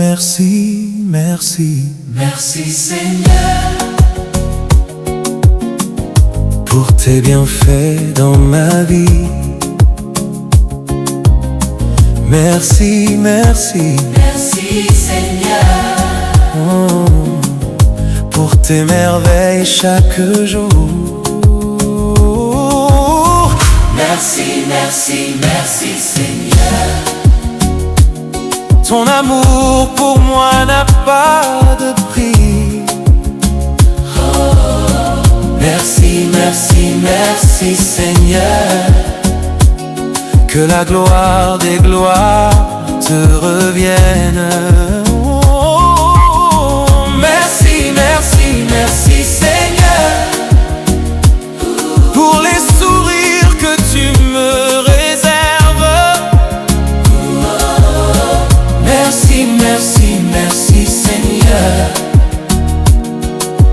merci, merci. Merci Seigneur pour tes bienfaits dans ma vie. Merci, merci. Merci Seigneur pour tes merveilles chaque jour. Merci, merci, merci Seigneur. Ton amour pour moi n'a pas de prix. Merci, merci, merci Seigneur. Que la gloire des gloires te revienne. Merci, merci, merci Seigneur pour les sourires que tu me réserves. Merci, merci, merci Seigneur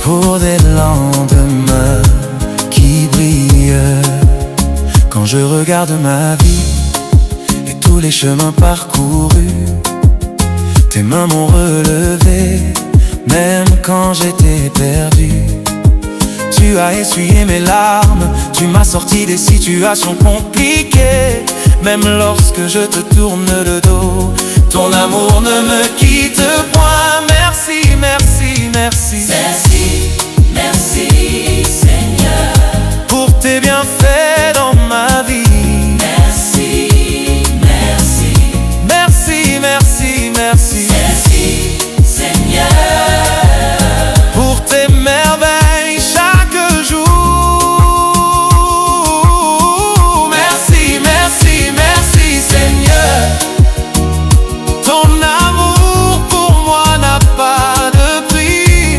pour des lendemains qui brillent. Quand je regarde ma vie et tous les chemins parcourus, tes mains m'ont relevé, même quand j'étais perdu. Tu as essuyé mes larmes, tu m'as sorti des situations compliquées. Même lorsque je te tourne le dos, ton amour ne me quitte point. Merci, merci, merci. Merci, merci Seigneur pour tes bienfaits dans ma vie. Merci, merci. Merci, merci, merci. Merci Seigneur pour tes merveilles chaque jour. Merci, merci, merci Seigneur. Ton amour pour moi n'a pas de prix.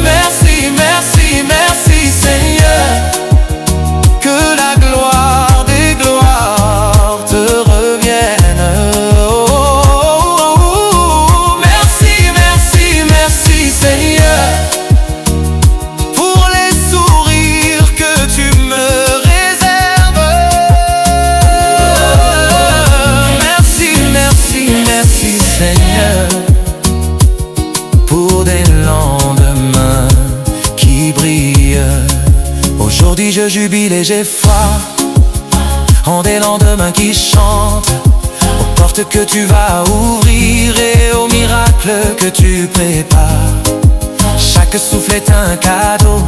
Merci, merci, merci Seigneur. Que la gloire des gloires te revienne. Merci, merci, merci Seigneur pour les sourires que tu me réserves. Merci, merci, merci Seigneur pour des lendemains qui brillent. Aujourd'hui je jubile et j'ai foi en des lendemains qui chantent, aux portes que tu vas ouvrir et aux miracles que tu prépares. Chaque souffle est un cadeau,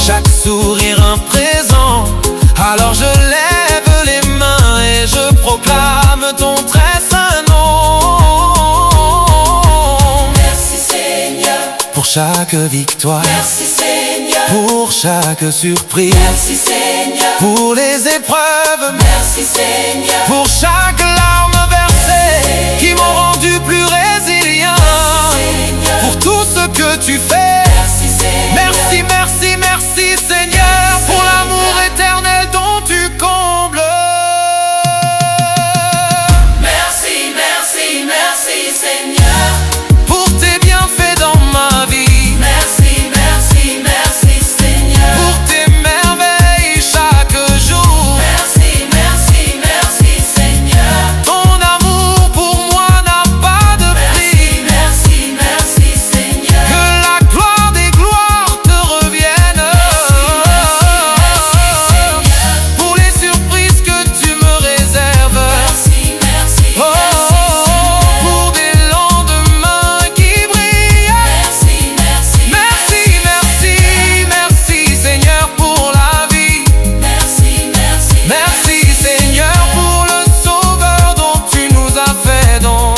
chaque sourire un présent. Alors je lève les mains et je proclame ton très saint nom. Merci Seigneur. Pour chaque victoire, Merci Seigneur. pour chaque surprise, Merci Seigneur. pour les épreuves, Merci Seigneur. pour chaque larme versée qui m'ont rendu plus résilient. Pour tout ce que tu fais, Merci Seigneur. merci, merci, merci Seigneur pour l'amour éternel dont tu combles. Merci, merci, merci Seigneur. Pour tes bienfaits dans ma vie, Merci, merci, merci Seigneur. pour tes merveilles chaque jour. Merci, merci, merci Seigneur. Ton amour pour moi n'a pas de prix. Merci, merci Seigneur. Que la gloire des gloires te revienne. Pour les surprises que tu me réserves. Merci, merci, Oh, pour des lendemains qui brillent. merci, merci, Merci, merci, merci Seigneur pour la vie. merci, merci, Merci Seigneur pour le sauveur dont tu nous as fait don.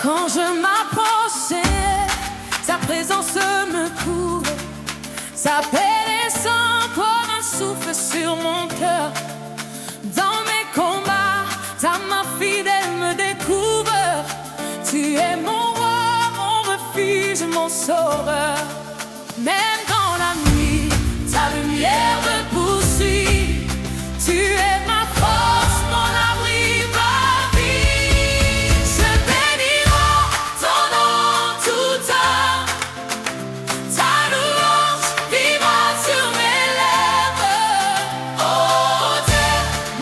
Quand je m'approchais, sa présence me couvre. Sa paix descend comme un souffle sur mon cœur. Dans mes combats, ta main fidèle me découvre. Tu es mon roi, mon refuge, mon sauveur. Même dans la nuit, ta lumière me poursuit. Tu es ma force, mon abri, ma vie. Je bénirai ton nom tout temps. Ta louange vivra sur mes lèvres. Oh Dieu,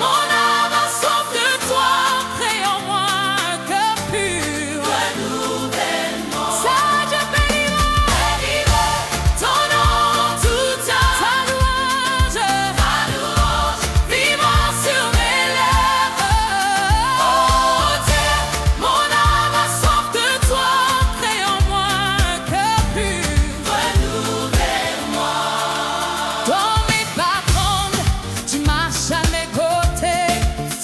mon âme a soif de toi. Crée en moi un cœur pur. Renouvelle-moi. Ça, je bénirai ton nom tout temps. Ta louange vivra sur mes lèvres. Oh Dieu, mon âme a soif de toi. Crée en moi un cœur pur. Renouvelle-moi. Dans mes pas trembles, tu marches à mes côtés.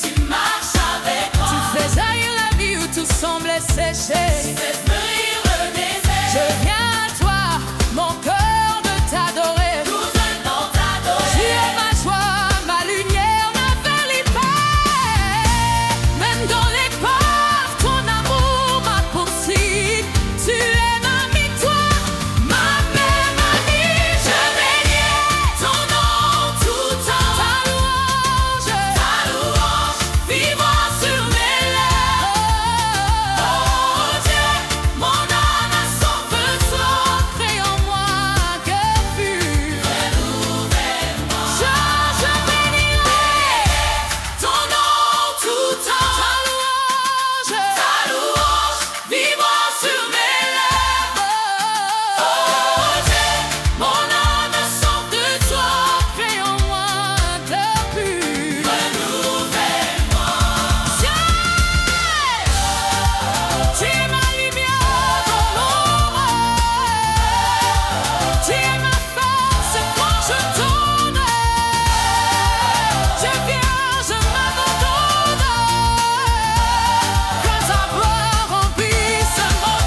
Tu marches avec moi. Tu fais jaillir la vie où tout semblait sécher. Tu fais fleurir le désert. Je viens à toi, mon cœur de t'adorer. Nous allons t'adorer. Tu es ma joie, ma lumière, ma vérité. Même dans l'épreuve, ton amour m'a poursuivi. Tu es ma victoire, ma paix, ma vie. Je bénirai ton nom tout temps. Ta louange vivra sur mes lèvres. Oh Dieu, mon âme a soif de toi. Crée en moi un cœur pur. Renouvelle-moi. Je bénirai ton nom tout temps. Ta louange vivra sur mes lèvres. Oh Dieu, mon âme a soif de toi. Crée en moi un cœur pur. Renouvelle-moi. Tu es ma lumière dans l'ombre. Tu es ma force quand je tourne. Je viens, je m'abandonne. Que ta gloire remplisse mon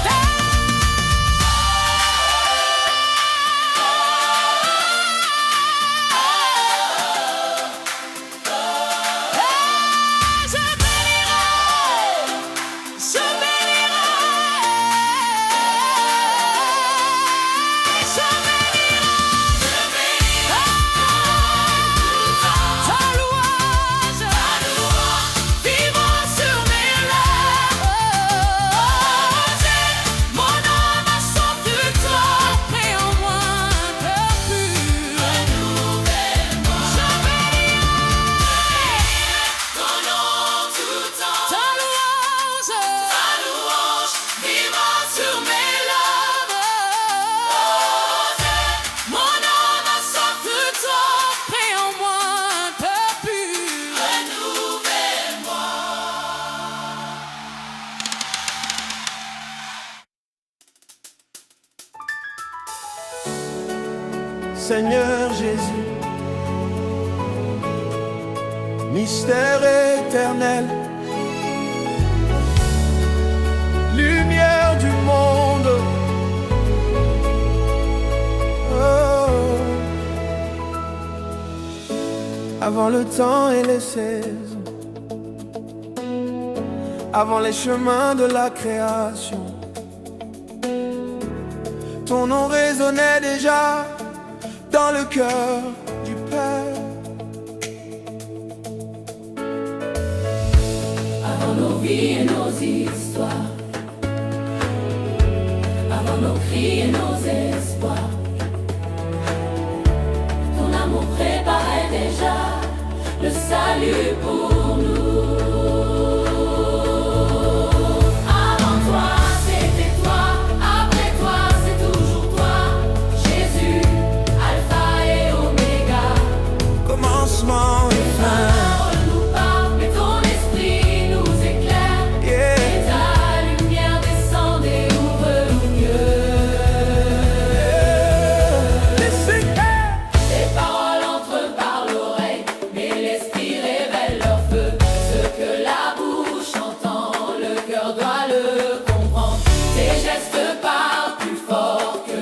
Je ta louange vivra sur mes lèvres. Oh Dieu, mon âme a soif de toi. Crée en moi un cœur pur. Renouvelle-moi. Je bénirai ton nom tout temps. Ta louange vivra sur mes lèvres. Oh Dieu, mon âme a soif de toi. Crée en moi un cœur pur. Renouvelle-moi. Seigneur Jésus, mystère éternel, lumière du monde. Oh. Avant le temps et les saisons, avant les chemins de la création, ton nom résonnait déjà dans le cœur du Père. Avant nos vies et nos histoires, avant nos cris et nos espoirs, ton amour préparait déjà le salut pour nous. Avant toi, c'était toi, après toi, c'est toujours toi, Jésus, Alpha et Oméga. Commencement et fin. Parole nous parle, mais ton esprit nous éclaire. Yeah. Et ta lumière descend et ouvre nos yeux. Listen. Tes paroles entrent par l'oreille, mais l'esprit révèle leur feu. Ce que la bouche entend, le cœur doit le comprendre. Tes gestes parlent plus fort que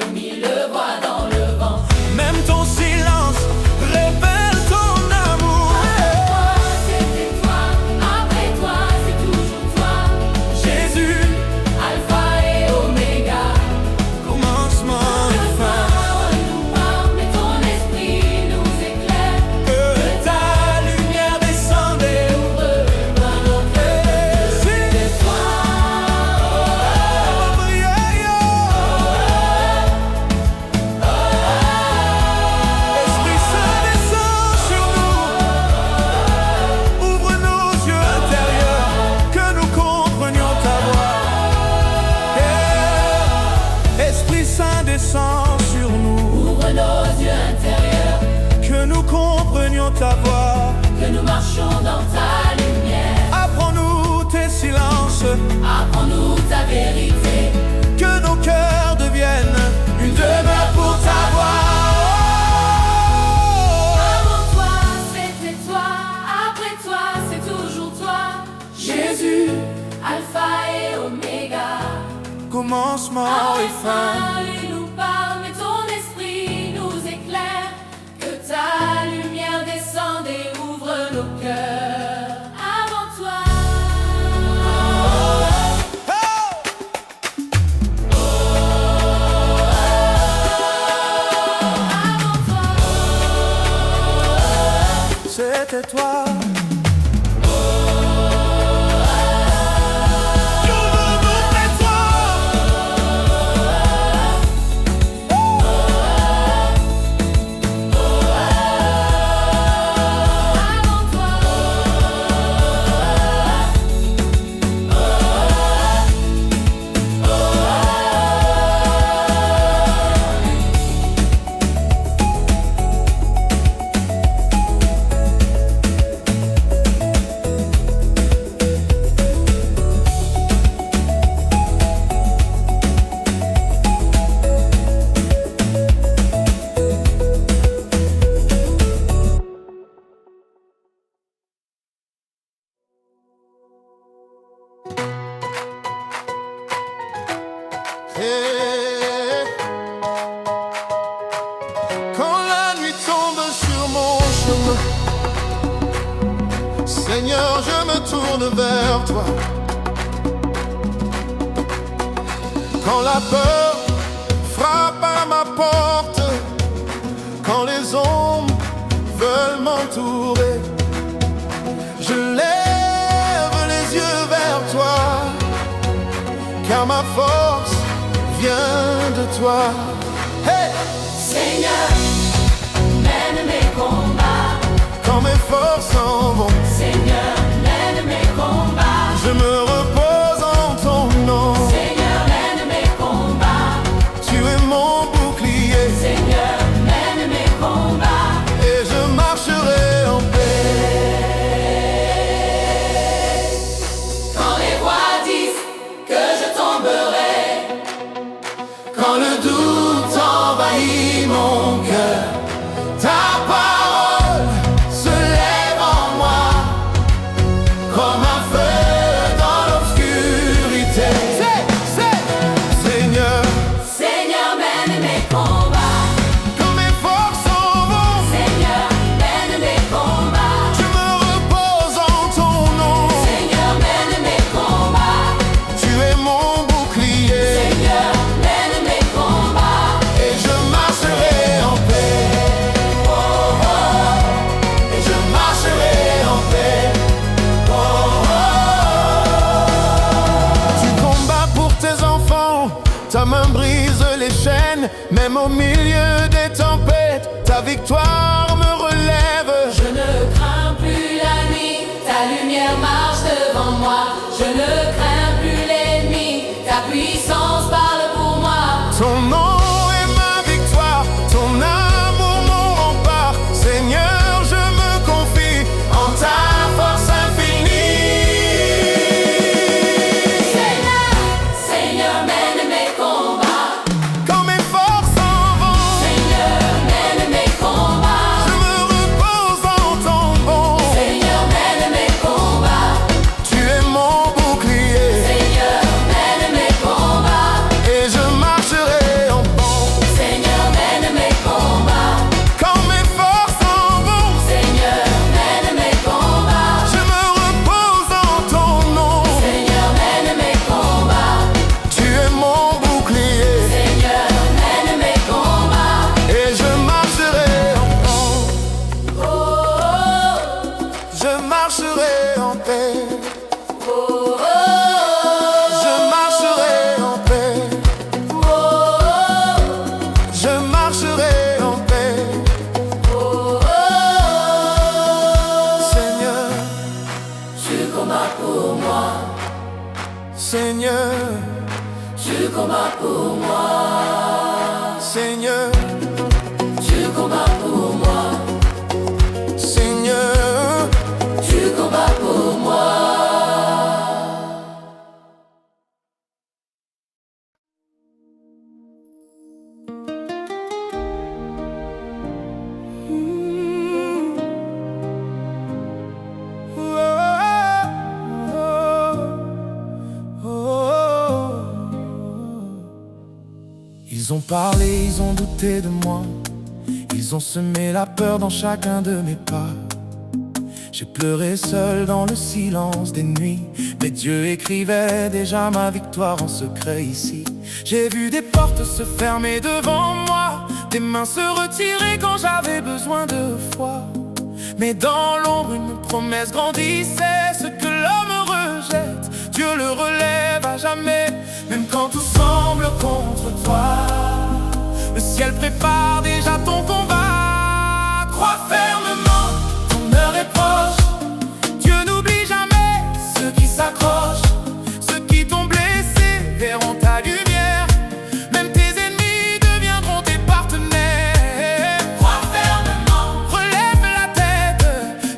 commencement et fin. Il nous parle, mais ton esprit nous éclaire. Que ta lumière descende et ouvre nos cœurs. Avant toi, avant toi, C'était toi. avant toi. Et quand la nuit tombe sur mon chemin, Seigneur, je me tourne vers toi. Quand la peur frappe à ma porte, quand les ombres veulent m'entourer, je lève les yeux vers toi, car ma force vient de toi. Hey! Seigneur, mène mes combats. Quand mes forces s'en vont, Seigneur, mène mes combats. je me repose en ton nom. Seigneur, mène mes combats. Tu es mon bouclier Seigneur, mène mes combats. et je marcherai en paix. Quand les voix disent que je tomberai, Quand le doute envahit mon cœur, ta parole se lève en moi comme un feu dans l'obscurité. Seigneur, Seigneur, mène mes combats. quand mes forces s'en vont, Seigneur, mène mes combats. je me repose en ton nom. Seigneur, mène mes combats. Tu es mon bouclier Seigneur, mène mes combats. et je marcherai en paix. Oh, oh, et je marcherai en paix. Oh, oh. Tu combats pour tes enfants, ta main brise les chaînes, même au milieu des tempêtes, ta victoire me relève. Je ne crains plus la nuit, ta lumière marche devant moi. Je ne crains plus l'ennemi, ta puissance parle pour moi. Ton nom est ma victoire, ton amour mon rempart. Seigneur, je me confie en ta force infinie. Seigneur, Seigneur, mène mes combats. Quand mes forces s'en vont, Seigneur, mène mes combats. je me repose en ton bon. Seigneur, mène mes combats. Tu es mon bouclier Seigneur, mène mes combats. et je marcherai en bon. Seigneur, mène mes combats. Quand mes forces s'en vont, Seigneur, mène mes combats. je me repose en ton nom. Seigneur, mène mes combats. Tu es mon bouclier Seigneur, mène mes combats. et je marcherai en bon. Oh, Je marcherai en paix. oh, oh, Je marcherai en paix. oh, oh, Je marcherai en paix. oh, oh. Seigneur, Tu combats pour moi. Seigneur, Tu combats pour moi. Seigneur, Tu combats pour moi. Seigneur. Tu combats pour moi. Ils ont parlé, ils ont douté de moi. Ils ont semé la peur dans chacun de mes pas. J'ai pleuré seul dans le silence des nuits, mais Dieu écrivait déjà ma victoire en secret ici. J'ai vu des portes se fermer devant moi, des mains se retirer quand j'avais besoin de foi. Mais dans l'ombre une promesse grandissait, ce que l'homme rejette, Dieu le relève à jamais. Même quand tout semble contre toi, le ciel prépare déjà ton combat. Crois fermement, ton heure est proche. Dieu n'oublie jamais ceux qui s'accrochent. Ceux qui t'ont blessé verront ta lumière. Même tes ennemis deviendront tes partenaires. Crois fermement, relève la tête.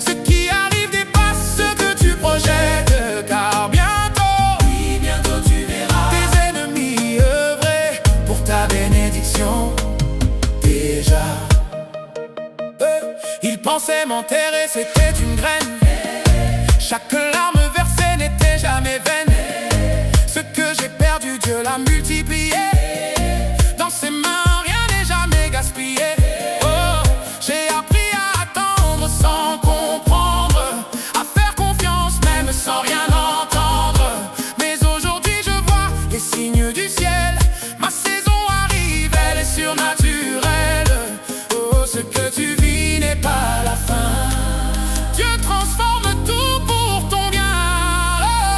Ce qui arrive dépasse ce que tu projettes. Car bientôt, oui, bientôt tu verras tes ennemis œuvrer pour ta bénédiction. Déjà, ils pensaient m'enterrer, c'était une graine. Chaque larme versée n'était jamais vaine. Ce que j'ai perdu, Dieu l'a multiplié. Dans ses mains, rien n'est jamais gaspillé. Oh, j'ai appris à attendre sans comprendre, à faire confiance même sans rien entendre. Mais aujourd'hui je vois les signes du ciel. Ma saison arrive, elle est surnaturelle. Oh, ce que tu vis n'est pas la fin. Dieu transforme tout pour ton bien.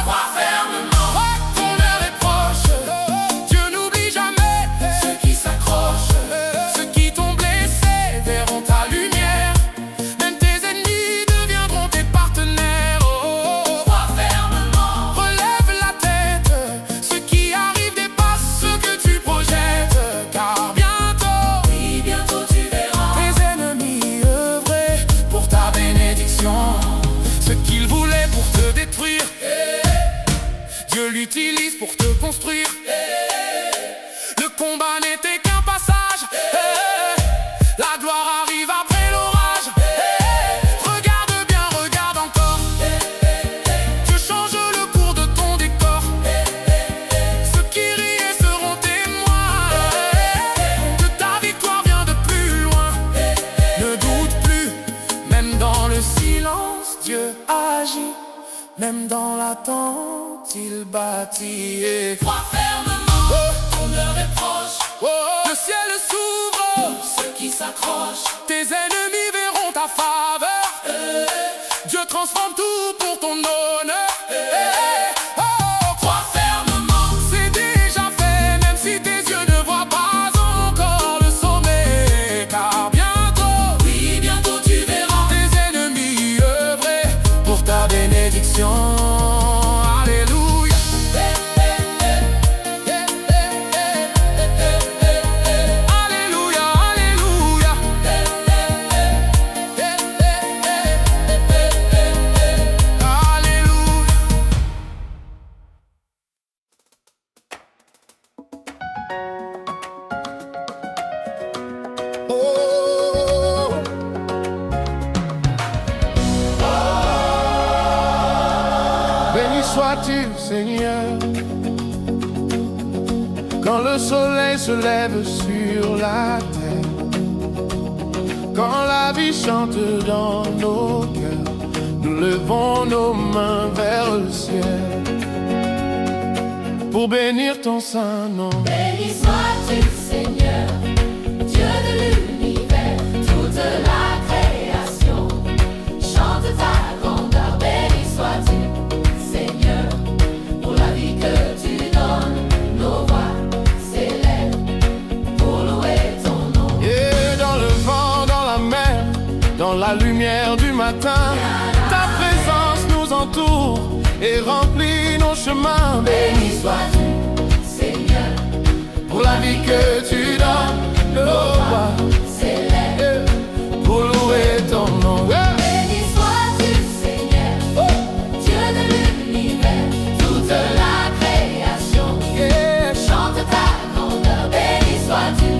Crois fermement, ton heure est proche. Dieu n'oublie jamais ceux qui s'accrochent. Ceux qui t'ont blessé verront ta lumière. Même tes ennemis deviendront tes partenaires. Oh, crois fermement, relève la tête. Ce qui arrive dépasse ce que tu projettes. Car bientôt, oui, bientôt tu verras tes ennemis œuvrer pour ta bénédiction. Ce qu'ils voulaient pour te détruire, Dieu l'utilise pour te construire. Le combat n'était qu'un passage. La gloire arrive après l'orage. Regarde bien, regarde encore. Dieu change le cours de ton décor. Ceux qui riaient seront témoins que ta victoire vient de plus loin. Ne doute plus, même dans le silence, Dieu agit. Même dans l'attente, il bâtit. Et crois fermement, ton heure est proche. Le ciel s'ouvre, ceux qui s'accrochent. Tes ennemis verront ta faveur. Dieu transforme tout pour ton honneur. Oh, crois fermement, c'est déjà fait, même si tes yeux ne voient pas encore le sommet. Car bientôt, oui, bientôt tu verras tes ennemis œuvrer pour ta bénédiction. Alléluia. Alléluia, alléluia. Alléluia. Oh. Béni sois-tu, Seigneur, quand le soleil se lève sur la terre, quand la vie chante dans nos cœurs, nous levons nos mains vers le ciel pour bénir ton saint nom. Béni sois-tu, Seigneur, Dieu de l'univers, toute la création chante ta grandeur. Béni sois-tu, Seigneur, pour la vie que tu donnes. Nos voix s'élèvent pour louer ton nom. Et dans le vent, dans la mer, dans la lumière du matin, ta présence nous entoure et remplit nos chemins. Béni sois-tu, Seigneur, Pour la vie que tu donnes, nos voix s'élèvent pour louer ton nom. Béni sois-tu, Seigneur, Dieu de l'univers, toute la création chante ta grandeur. Béni sois-tu,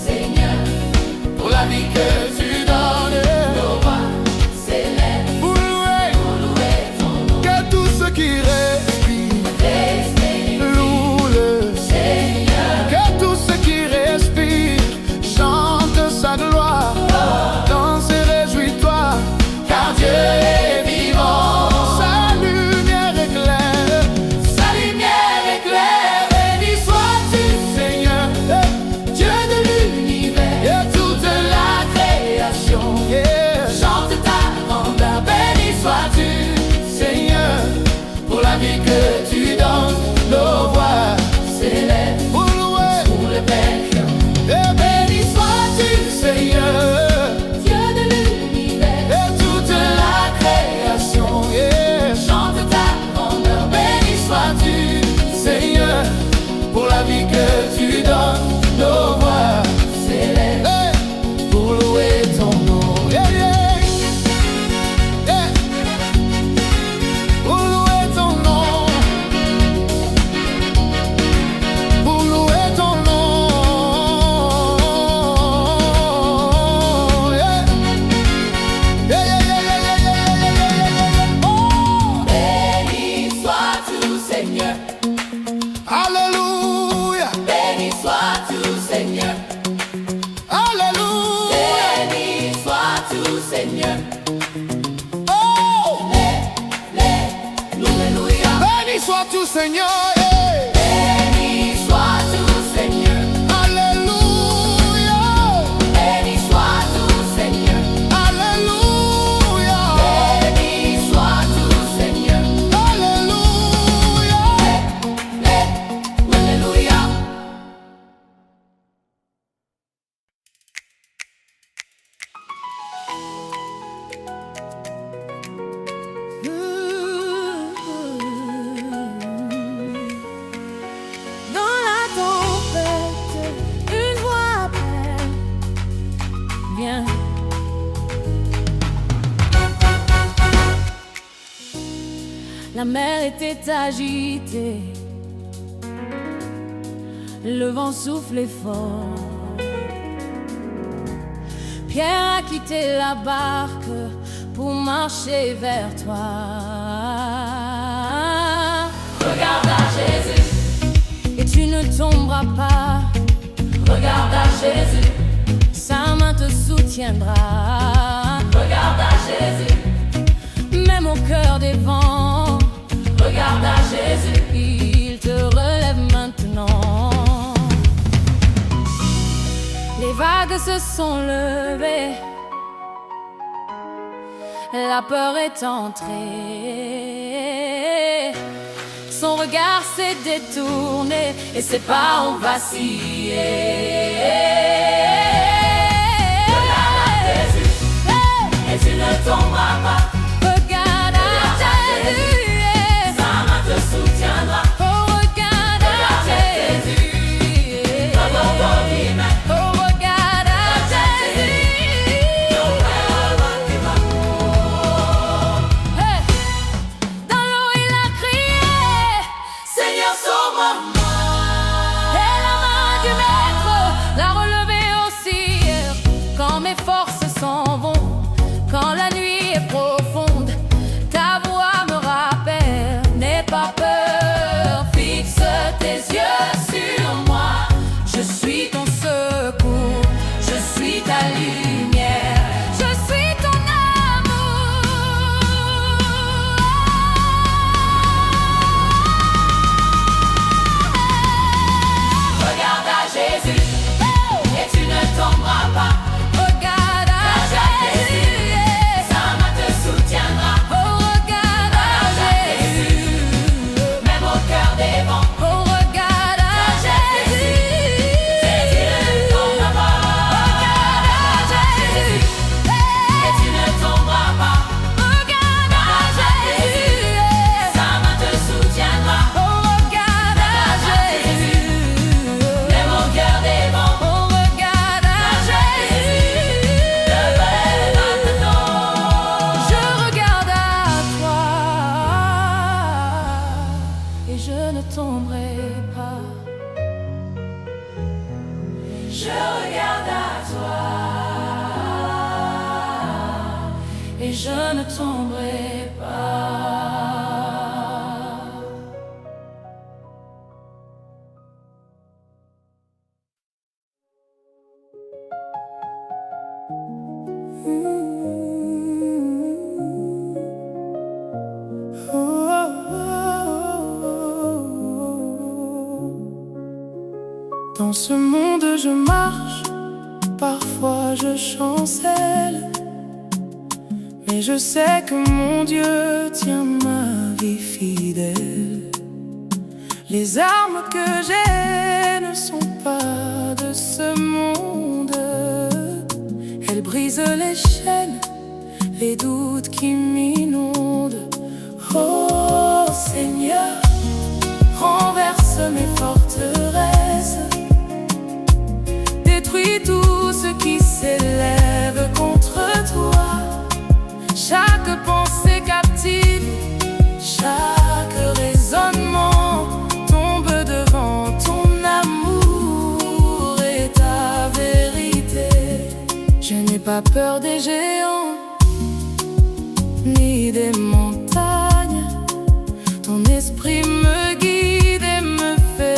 Seigneur, Pour la vie que tu donnes, nos voix s'élèvent pour louer pour louer ton nom. que tout ce qui Alléluia, Béni sois-tu, Seigneur. Alléluia. Béni sois-tu, Seigneur. Oh, Alléluia. béni sois-tu, Seigneur. Béni sois-tu, Seigneur. Alléluia, Béni sois-tu, Seigneur. Alléluia, Béni sois-tu, Seigneur. Alléluia. Alléluia. Dans la tempête, une voix appelle. Viens. La mer était agitée, le vent soufflait fort. Pierre a quitté la barque pour marcher vers toi. Regarde à Jésus. Et tu ne tomberas pas, Regarde à Jésus. sa main te soutiendra. Regarde à Jésus. Même au cœur des vents, Regarde à Jésus. il te relève maintenant. Les vagues se sont levées, la peur est entrée. Son regard s'est détourné et ses pas ont vacillé. Regarde à Jésus. Et tu ne tomberas pas. Regarde à Jésus, Sa main te soutiendra. oh regarde à Jésus, oh regarde à Jésus. Hey. Dans l'eau il a crié, Seigneur, sauve-moi. et la main du maître l'a relevé aussi. Quand mes forces s'en vont, quand la nuit est profonde, ta voix me rappelle, n'aie pas peur, fixe tes yeux sur moi. Je suis ton secours, je suis ta lumière, je suis ton amour. Regarde à Jésus. Et tu ne tomberas pas. Regarde à Jésus, Sa main te soutiendra. oh regarde à Jésus, Même au cœur des vents. oh regarde à Jésus, Et tu ne tomberas pas. regarde à Jésus, Et tu ne tomberas pas. regarde à Jésus, Sa main te soutiendra. oh regarde à Jésus, Même au cœur des vents. oh regarde à Jésus. Je regarde à toi et je ne tomberai pas. Je regarde à toi. Et je ne tomberai pas. Dans ce monde je marche, parfois je chancelle, mais je sais que mon Dieu tient ma vie fidèle. Les armes que j'ai ne sont pas de ce monde, elles brisent les chaînes, les doutes qui m'inondent. Oh Seigneur, renverse mes forteresses, détruis tout ce qui s'élève contre toi. Chaque pensée captive, chaque raisonnement tombe devant ton amour et ta vérité. Je n'ai pas peur des géants, ni des montagnes. Ton esprit me guide et me fait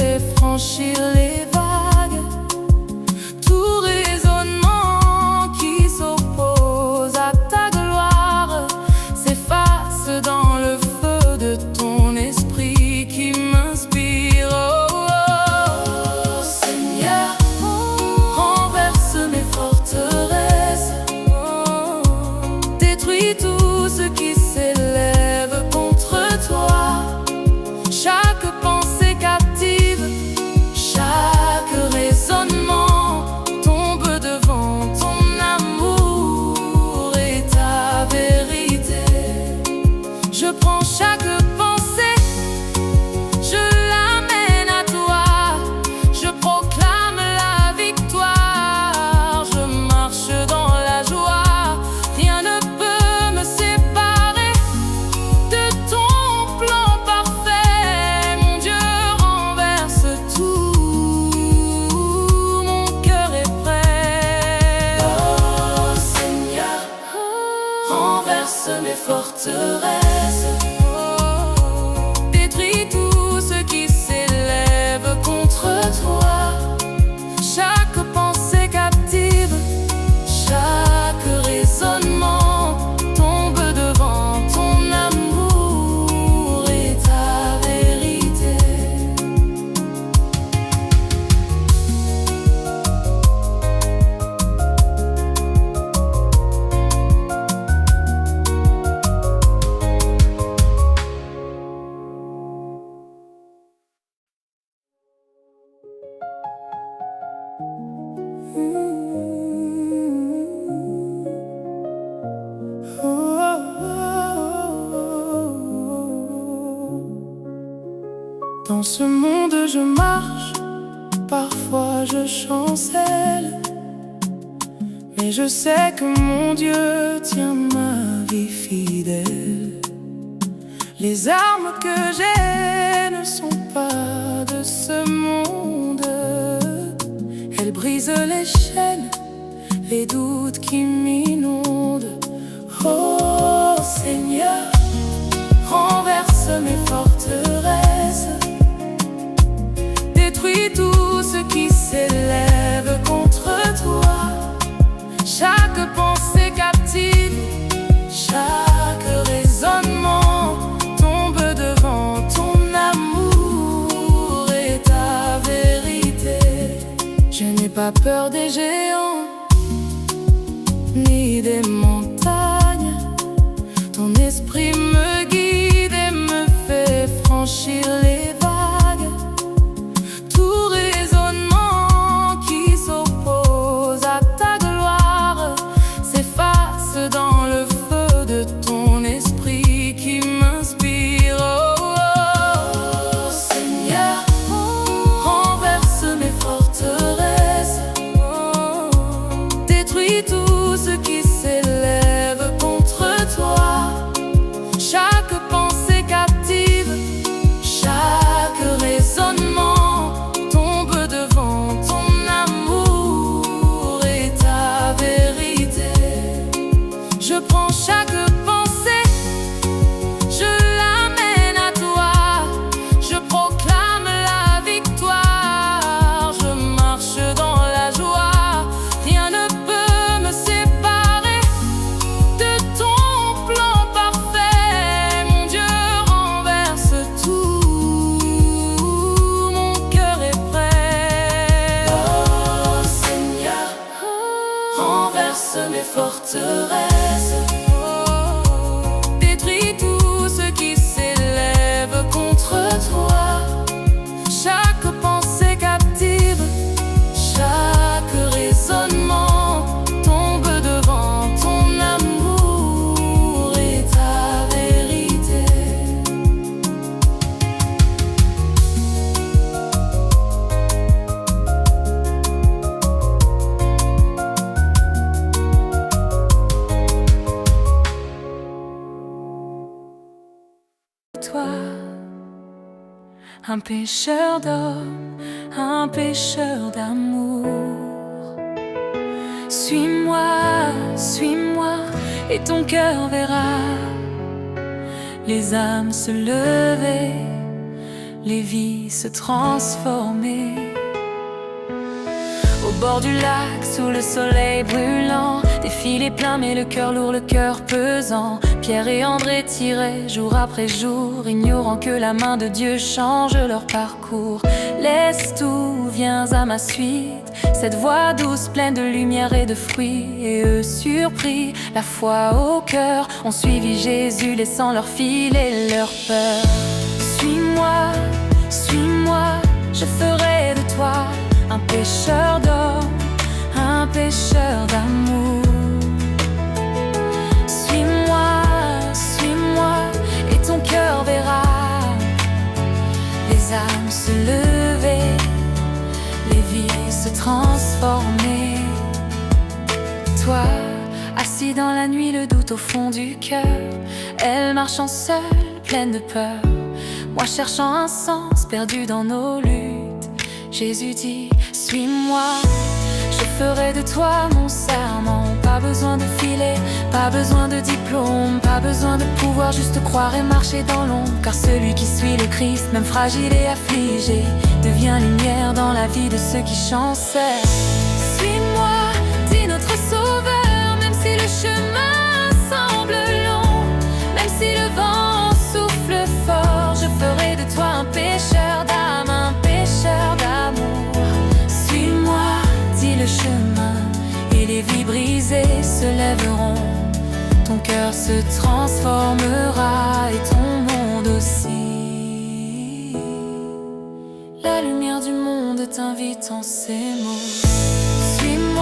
Dans ce monde je marche, parfois je chancelle, mais je sais que mon Dieu tient ma vie fidèle. Les armes que j'ai ne sont pas de ce monde. Elles brisent les chaînes, les doutes qui m'inondent. Oh Seigneur, renverse mes forteresses, détruis tout ce qui s'élève contre toi. Chaque pensée captive, chaque raisonnement tombe devant ton amour et ta vérité. Je n'ai pas peur des géants, ni des montagnes. Ton esprit me guide et me fait franchir les vagues. Tout raisonnement qui s'oppose à ta gloire s'efface dans le feu de ton esprit qui m'inspire. Oh, oh, Seigneur, renverse mes forteresses, détruis tout ce qui s'élève contre toi. Chaque pensée captive, chaque raisonnement tombe devant ton amour et ta vérité. Je prends chaque pensée, je l'amène à toi. Je proclame la victoire, je marche dans la joie. Rien ne peut me séparer de ton plan parfait. Mon Dieu renverse tout, mon cœur est prêt. Oh Seigneur, renverse mes forteresses, détruis tout ce qui s'élève contre toi. Chaque pensée captive, chaque raisonnement tombe devant ton amour et ta vérité. Toi, un pécheur d'hommes, un pécheur d'amour. Suis-moi, suis-moi, et ton cœur verra les âmes se lever, les vies se transformer. Au bord du lac, sous le soleil brûlant, des filets pleins mais le cœur lourd, le cœur pesant. Pierre et André tiraient jour après jour, ignorant que la main de Dieu change leur parcours. Laisse tout, viens à ma suite, cette voix douce pleine de lumière et de fruits. Et eux surpris, la foi au cœur, ont suivi Jésus laissant leurs fils et leur peur. Suis-moi, suis-moi, je ferai de toi un pécheur d'hommes, un pécheur d'amour. Suis-moi, suis-moi, et ton cœur verra les âmes se lever, les vies se transformer. Toi, assis dans la nuit, le doute au fond du cœur, elle marchant seule, pleine de peur. Moi cherchant un sens, perdu dans nos luttes, Jésus dit, suis-moi, je ferai de toi mon serment. Pas besoin de filet, pas besoin de diplôme, pas besoin de pouvoir, juste croire et marcher dans l'ombre. Car celui qui suit le Christ, même fragile et affligé, devient lumière dans la vie de ceux qui chancellent. Suis-moi, dit notre Sauveur, même si le chemin semble long, même si le vent souffle fort, je ferai de toi un pécheur d'âme, un pécheur d'amour. Suis-moi, dit le chemin, et les vies brisées se lèveront. Ton cœur se transformera et ton monde aussi. La lumière du monde t'invite en ces mots. Suis-moi.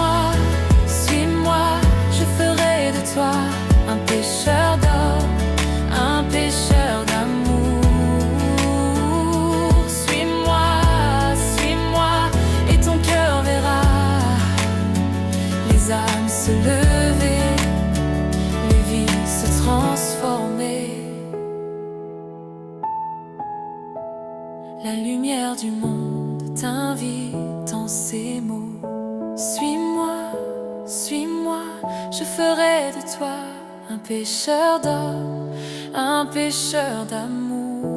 t'invite en ces mots. Suis-moi, suis-moi, je ferai de toi un pêcheur d'hommes, un pêcheur d'amour.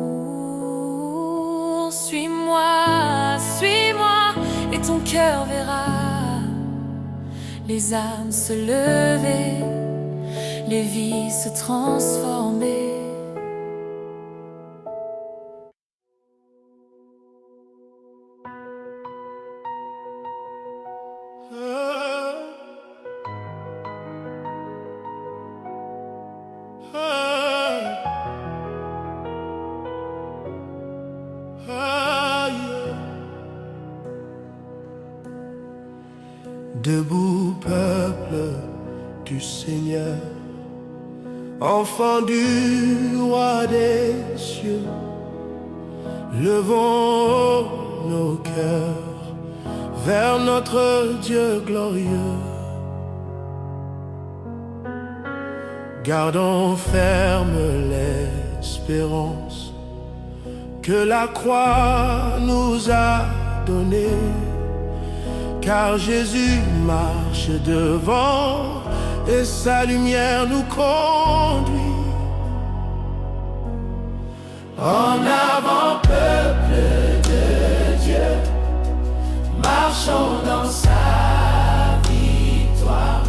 Suis-moi, suis-moi, et ton cœur verra les âmes se lever, les vies se transformer. Debout, peuple du Seigneur, enfant du roi des cieux, levons nos cœurs vers notre Dieu glorieux. Gardons ferme l'espérance que la croix nous a donnée, car Jésus marche devant et sa lumière nous conduit. En avant, peuple de Dieu, marchons dans sa victoire.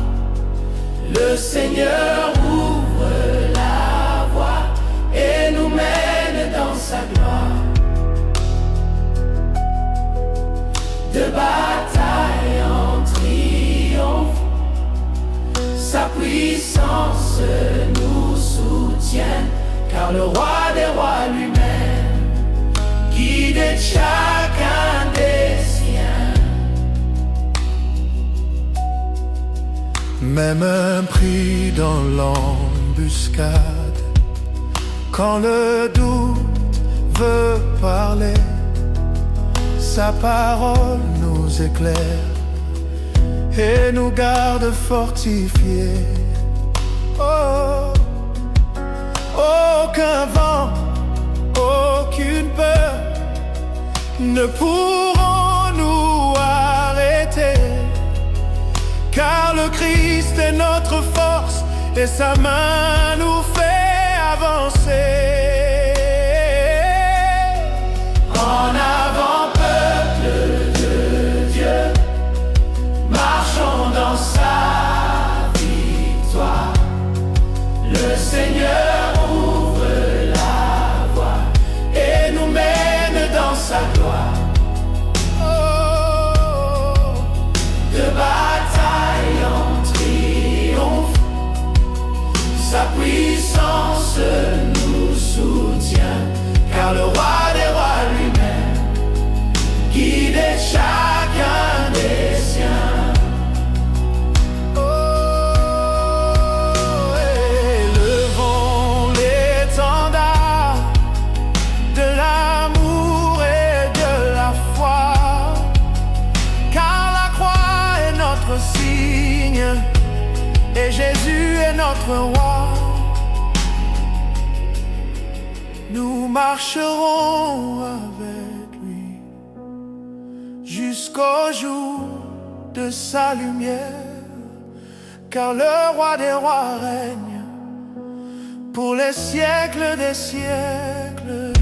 Le Seigneur ouvre la voie et nous mène dans sa gloire. De bataille en triomphe, sa puissance nous soutient, car le roi des rois lui-même guide chacun des siens. Même pris dans l'embuscade, quand le doute veut parler, sa parole nous éclaire et nous garde fortifiés. Oh, aucun vent, aucune peur ne pourront nous arrêter, car le Christ est notre force et sa main nous fait avancer. En avant, dans sa victoire, le Seigneur ouvre la voie et nous mène dans sa gloire. Oh, de bataille en triomphe, sa puissance nous soutient, car le roi des rois lui-même guide chacun des siens. Et Jésus est notre roi. Nous marcherons avec lui jusqu'au jour de sa lumière, car le roi des rois règne pour les siècles des siècles.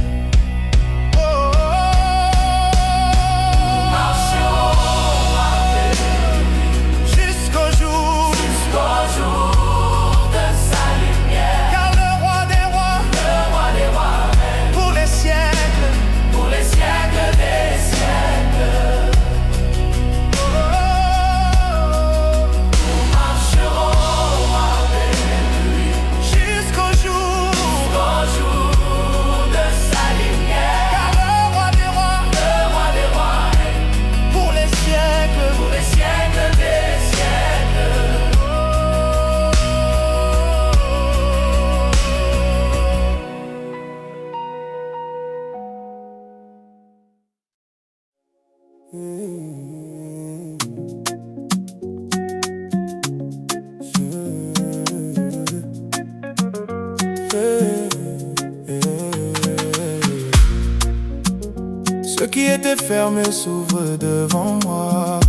était fermé s'ouvre devant moi.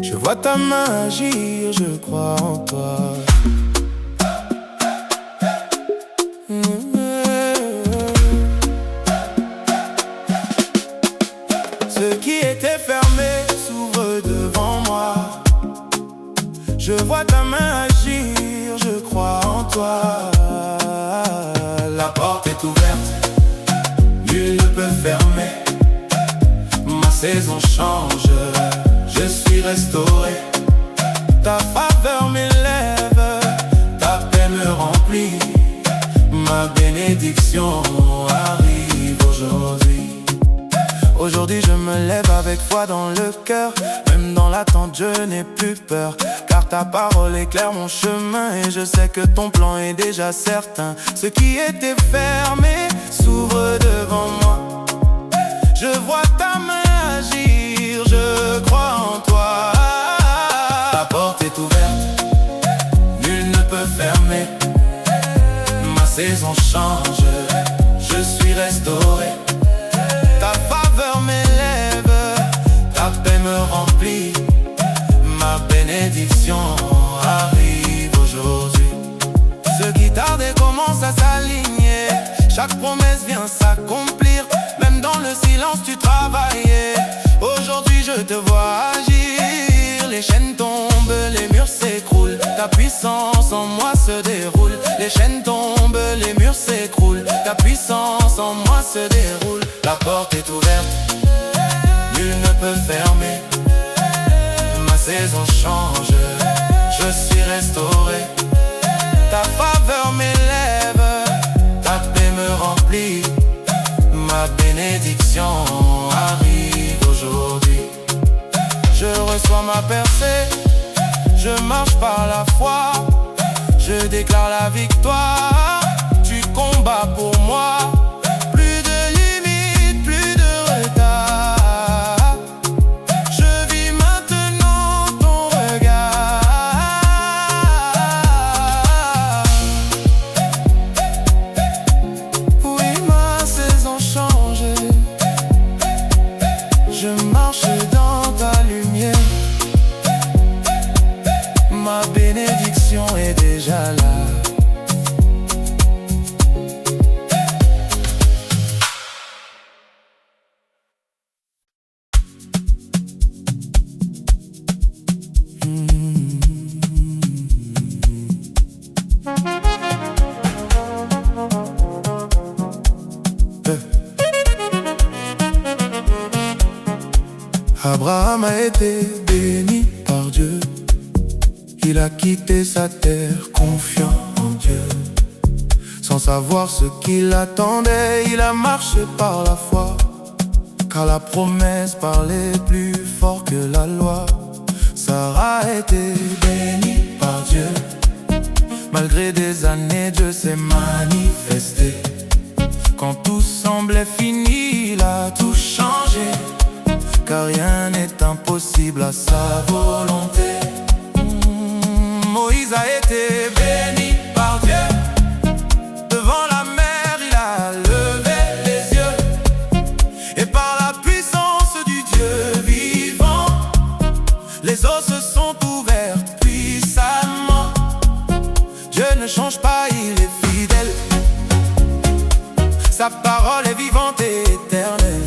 Je vois ta main agir, je crois en toi. Ce qui était fermé s'ouvre devant moi. Je vois ta main agir, je crois en toi. La porte est ouverte, nul ne peut fermer. Ma saison change, je suis restauré. Ta faveur m'élève, ta paix me remplit. Ma bénédiction arrive aujourd'hui. Aujourd'hui je me lève avec foi dans le cœur. Même dans l'attente je n'ai plus peur, car ta parole éclaire mon chemin. Et je sais que ton plan est déjà certain. Ce qui était fermé s'ouvre devant moi. Je vois ta main agir, je crois en toi. Ta porte est ouverte, nul ne peut fermer. Ma saison change, je suis restauré. Ta faveur m'élève, ta paix me remplit. Ma bénédiction arrive aujourd'hui. Ce qui tardait commence à s'aligner. Chaque promesse vient s'accomplir. Même dans le silence tu travaillais. Aujourd'hui je te vois agir. Les chaînes tombent, les murs s'écroulent. Ta puissance en moi se déroule. Les chaînes tombent, les murs s'écroulent. Ta puissance en moi se déroule. La porte est ouverte, nul ne peut fermer. Ma saison change, je suis restauré. Ta faveur m'élève, ta paix me remplit. Ma bénédiction arrive aujourd'hui. Je reçois ma percée, je marche par la foi. Je déclare la victoire, tu combats pour moi. Plus de limites, plus de retard. Je vis maintenant ton regard. Oui, ma saison change. Je marche dans ta lumière. Ma bénédiction est déjà là. Abraham a été béni par Dieu. Il a quitté sa terre, confiant en Dieu. Sans savoir ce qui l'attendait, il a marché par la foi. Car la promesse parlait plus fort que la loi. Sarah a été bénie par Dieu. Malgré des années, Dieu s'est manifesté. Quand tout semblait fini, il a tout changé. Car rien n'est impossible à sa volonté. Moïse a été béni par Dieu. Devant la mer, il a levé les yeux. Et par la puissance du Dieu vivant, les eaux se sont ouvertes puissamment. Dieu ne change pas, il est fidèle. Sa parole est vivante et éternelle.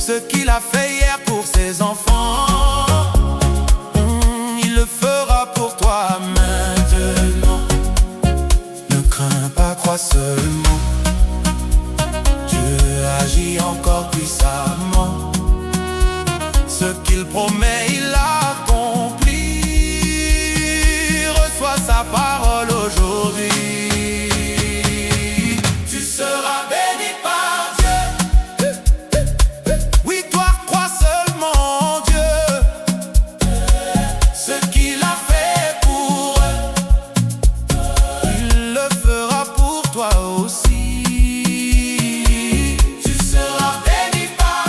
Ce qu'il a fait hier pour ses enfants, il le fera pour toi maintenant. Ne crains pas, crois seulement. Dieu agit encore puissamment. Ce qu'il promet, il accomplit. Reçois sa parole aujourd'hui. Tu seras béni par Dieu. Oui, toi, crois seulement en Dieu. Ce qu'il a fait pour eux, il le fera pour toi aussi. Tu seras béni par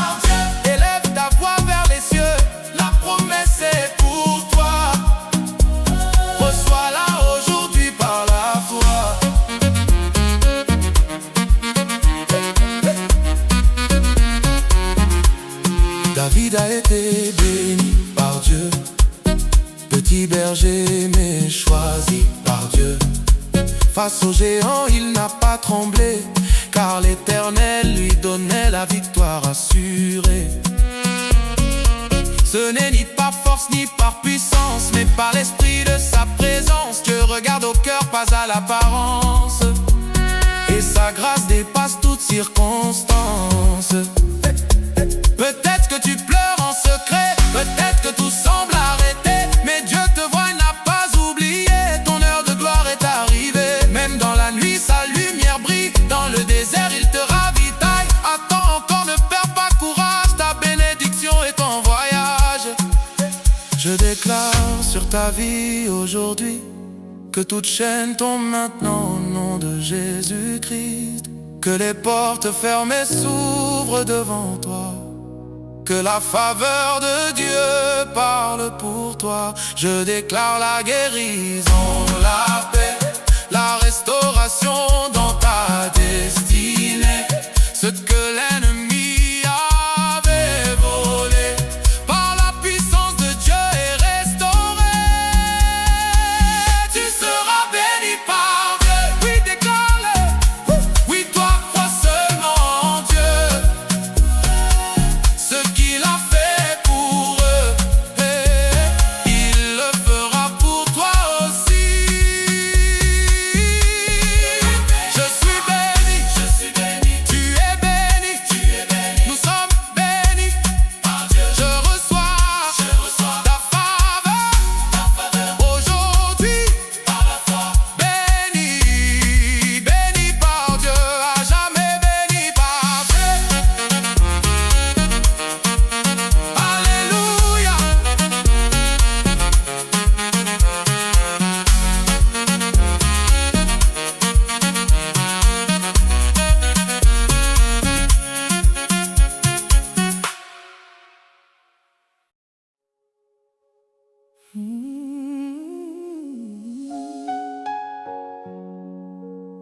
David a été béni par Dieu, petit berger mais choisi par Dieu. Face au géant il n'a pas tremblé, car l'Éternel lui donnait la victoire assurée. Ce n'est ni par force ni par puissance, mais par l'esprit de sa présence. Dieu regarde au cœur, pas à l'apparence, et sa grâce dépasse toute circonstance. Peut-être que tu pleures en secret, peut-être que tout semble arrêté, mais Dieu te voit et n'a pas oublié. Ton heure de gloire est arrivée. Même dans la nuit, sa lumière brille. Dans le désert, il te ravitaille. Attends encore, ne perds pas courage. Ta bénédiction est en voyage. Je déclare sur ta vie aujourd'hui que toute chaîne tombe maintenant au nom de Jésus-Christ. Que les portes fermées s'ouvrent devant toi. Que la faveur de Dieu parle pour toi. Je déclare la guérison, la paix, la restauration dans ta destinée. Ce que l'ennemi avait volé, par la puissance de Dieu est restauré. Tu seras béni par Dieu. Oui, déclare-le. Oui, toi, crois seulement en Dieu. Ce qu'il a fait pour eux, il le fera pour toi aussi. Je suis béni, tu es béni, nous sommes bénis par Dieu. Je reçois ta faveur aujourd'hui, béni, béni par Dieu, à jamais béni par Dieu. Alléluia.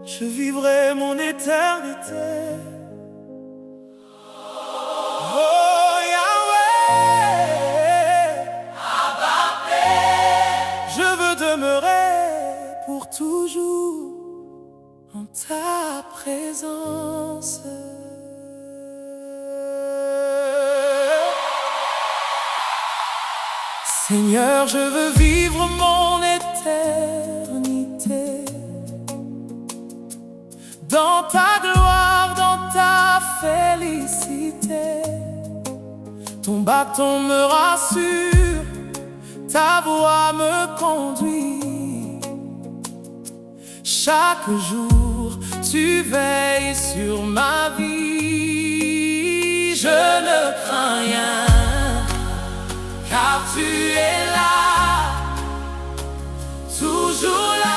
Je vivrai mon éternité. Oh Yahweh, je veux demeurer pour toujours en ta présence. Seigneur, je veux vivre mon éternité dans ta gloire, dans ta félicité. Ton bâton me rassure, ta voix me conduit. Chaque jour, tu veilles sur ma vie. Je ne crains rien, car tu es là, toujours là.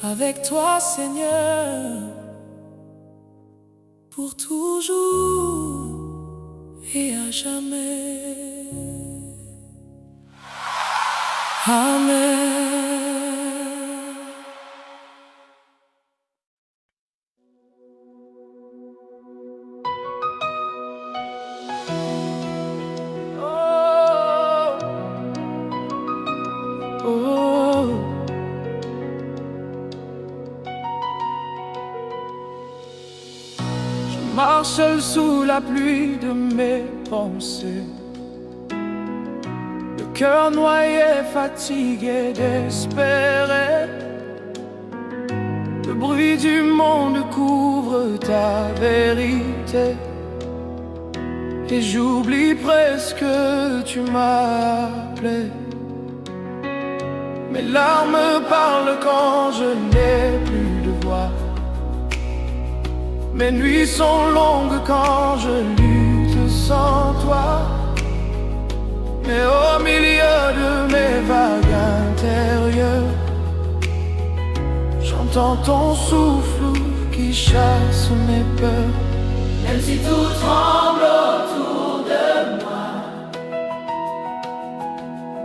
avec toi, Seigneur, pour toujours et à jamais. Amen. Je marche seul sous la pluie de mes pensées, le cœur noyé, fatigué d'espérer. Le bruit du monde couvre ta vérité, et j'oublie presque que tu m'as appelé. Mes larmes parlent quand je n'ai plus de voix. Mes nuits sont longues quand je lutte sans toi. Mais au milieu de mes vagues intérieures, j'entends ton souffle qui chasse mes peurs. Même si tout tremble autour de moi,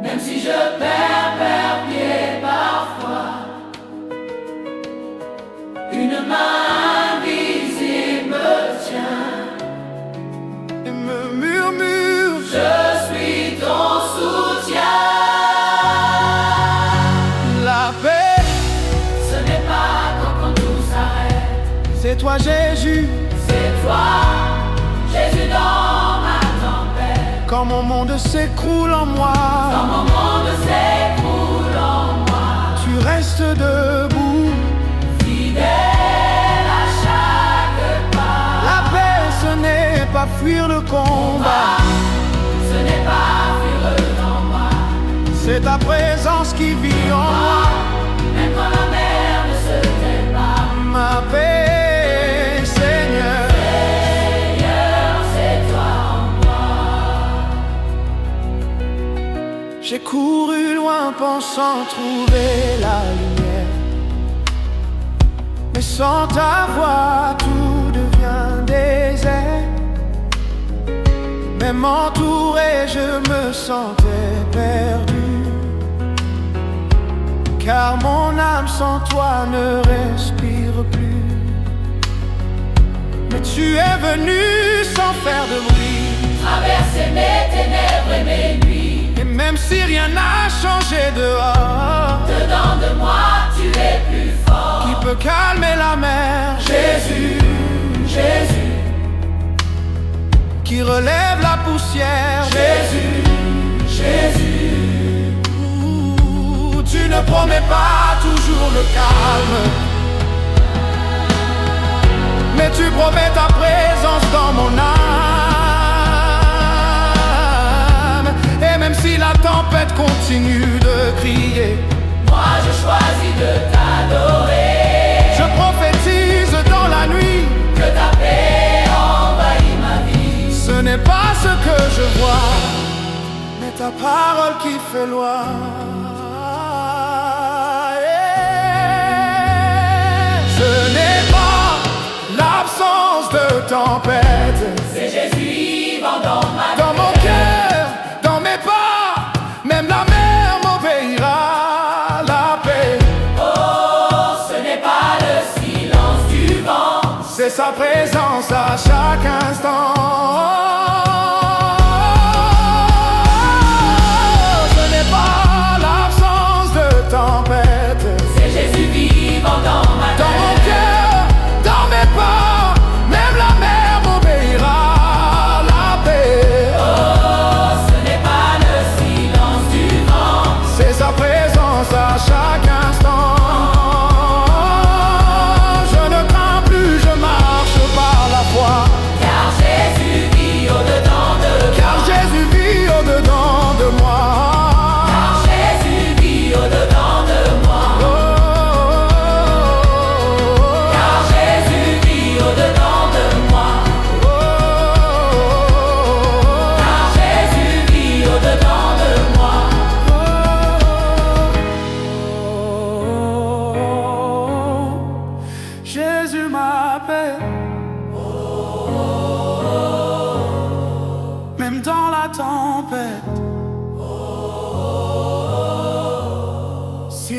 même si je perds pied parfois, une main invisible me tient et me murmure: je suis ton soutien. La paix, ce n'est pas quand tout s'arrête, c'est toi Jésus. c'est toi, Jésus dans ma tempête. Quand mon monde s'écroule en moi, Quand mon monde s'écroule en moi, tu restes debout. fidèle à chaque pas. La paix, ce n'est pas fuir le combat, Ce n'est pas fuir en moi, c'est ta présence qui vit en moi. même quand la mer ne se tait pas. Ma paix, Seigneur, Seigneur, c'est toi en moi. j'ai couru loin pensant trouver la lumière, mais sans ta voix tout devient désert. Même entouré, je me sentais perdu, car mon âme sans toi ne respire plus. Mais tu es venu sans faire de bruit, Traverser mes ténèbres et mes nuits, et même si rien n'a changé dehors, dedans de moi tu es plus fort. qui peut calmer la mer? Jésus, Jésus, Qui relève la poussière? Jésus, Jésus. Ouh, tu ne promets pas toujours le calme, mais tu promets ta présence dans mon âme. Et même si la tempête continue de crier, Moi je choisis de t'adorer. je prophétise dans la nuit, Que ta paix envahit ma vie. ce n'est pas ce que je vois, mais ta parole qui fait loi. Ce n'est pas l'absence de tempête, C'est Jésus vivant dans ma dans mon cœur, dans mes pas, même la mer m'obéira. La paix, Oh, ce n'est pas le silence du vent, c'est sa présence à chaque instant. Ce n'est pas l'absence de tempête, c'est Jésus vivant dans ma dans mon tête. cœur, dans mes pas, même la mer m'obéira. La paix, Oh, ce n'est pas le silence du vent, c'est sa présence à chaque instant. Je ne crains plus, je marche par la foi. car Jésus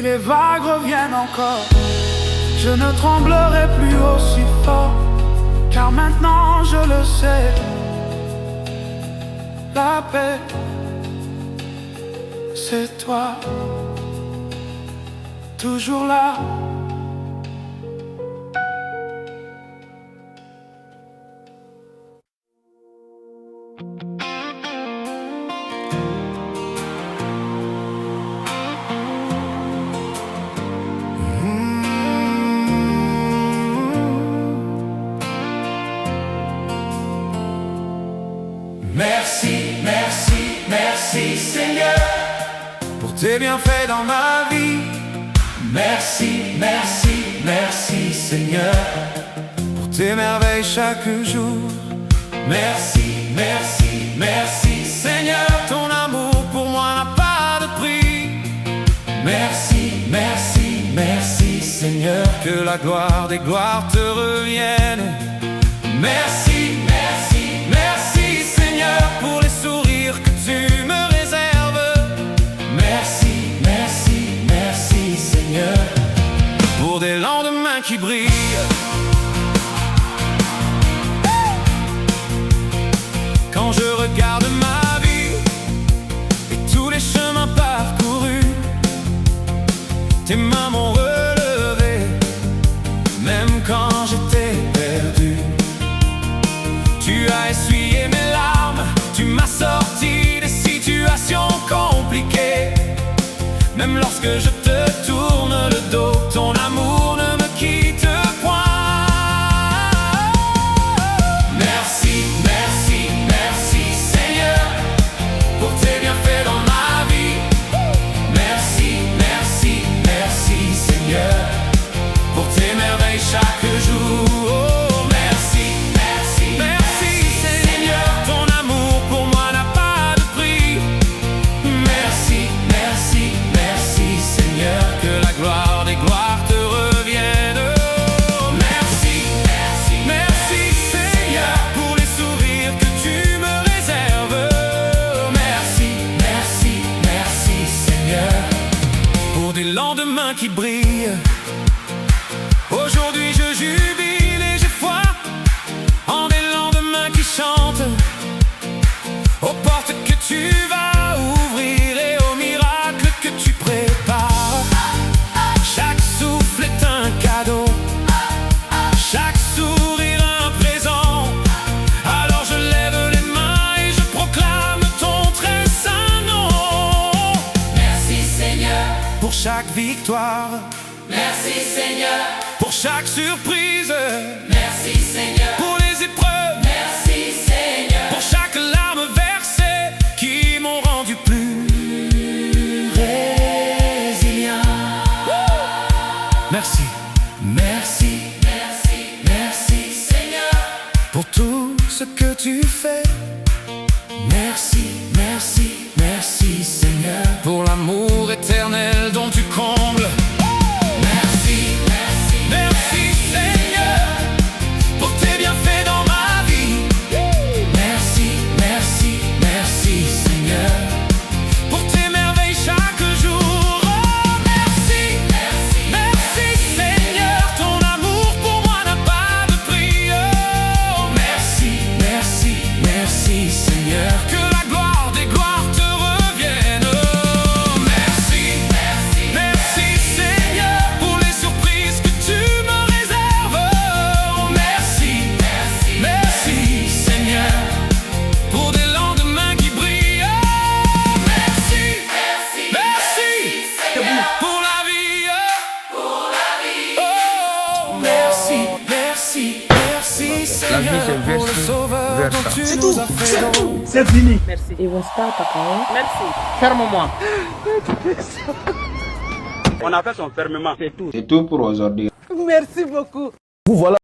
les vagues reviennent encore, je ne tremblerai plus aussi fort, car maintenant je le sais, la paix, c'est toi, toujours là. Merci, merci, merci Seigneur pour tes bienfaits dans ma vie. Merci, merci, merci Seigneur pour tes merveilles chaque jour. Merci, merci, merci Seigneur, ton amour pour moi n'a pas de prix. Merci, merci, merci Seigneur, que la gloire des gloires te revienne. Merci, merci, merci Seigneur pour les sourires que tu me réserves. Merci, merci, merci Seigneur pour des lendemains qui brillent. Quand je regarde ma vie et tous les chemins parcourus, tes mains m'ont relevé, même quand j'étais perdu. Tu as essuyé mes larmes, tu m'as sorti des situations compliquées. Même lorsque je te tourne le dos, ton amour ne me quitte point. Merci, merci, merci Seigneur pour tes bienfaits dans ma vie. Merci, merci, merci Seigneur pour tes merveilles chaque jour. Oh, merci, merci, merci Seigneur, ton amour pour moi n'a pas de prix. Merci, merci, merci Seigneur, que la gloire des gloires te revienne. Oh, merci, merci, merci Seigneur pour les sourires que tu me réserves. Oh, merci, merci, merci Seigneur pour des lendemains qui brillent. Aujourd'hui je jubile et j'ai foi en des lendemains qui chantent, aux portes que tu vas ouvrir et aux miracles que tu prépares. Chaque souffle est un cadeau, chaque sourire un présent. Alors je lève les mains et je proclame ton très saint nom. Merci Seigneur, Pour chaque victoire, merci Seigneur, pour chaque surprise, merci Seigneur, pour les épreuves, merci Seigneur, pour chaque larme versée qui m'ont rendu plus résilient. Merci, merci, merci, merci Seigneur, pour tout ce que tu fais. Merci, merci, merci Seigneur pour l'amour éternel dont tu combles. Merci, merci, merci Seigneur pour tes bienfaits dans ma vie. Merci, merci, merci Seigneur pour tes merveilles chaque jour. Oh, merci, merci, merci Seigneur, ton amour pour moi n'a pas de prix. Oh, merci, merci, merci Seigneur, que la gloire des gloires te revienne. Oh, merci, merci, merci Seigneur pour les surprises que tu me réserves. Oh, merci, merci, merci Seigneur pour des lendemains qui brillent. Oh, merci, merci, merci Seigneur, pour la vie. pour la vie. Oh, merci, merci, merci Seigneur pour le sauveur dont tu nous as fait don. C'est fini. Ils vont start après. Merci. Ferme-moi. On a fait son fermement. C'est tout. C'est tout pour aujourd'hui. Merci beaucoup. Vous voilà.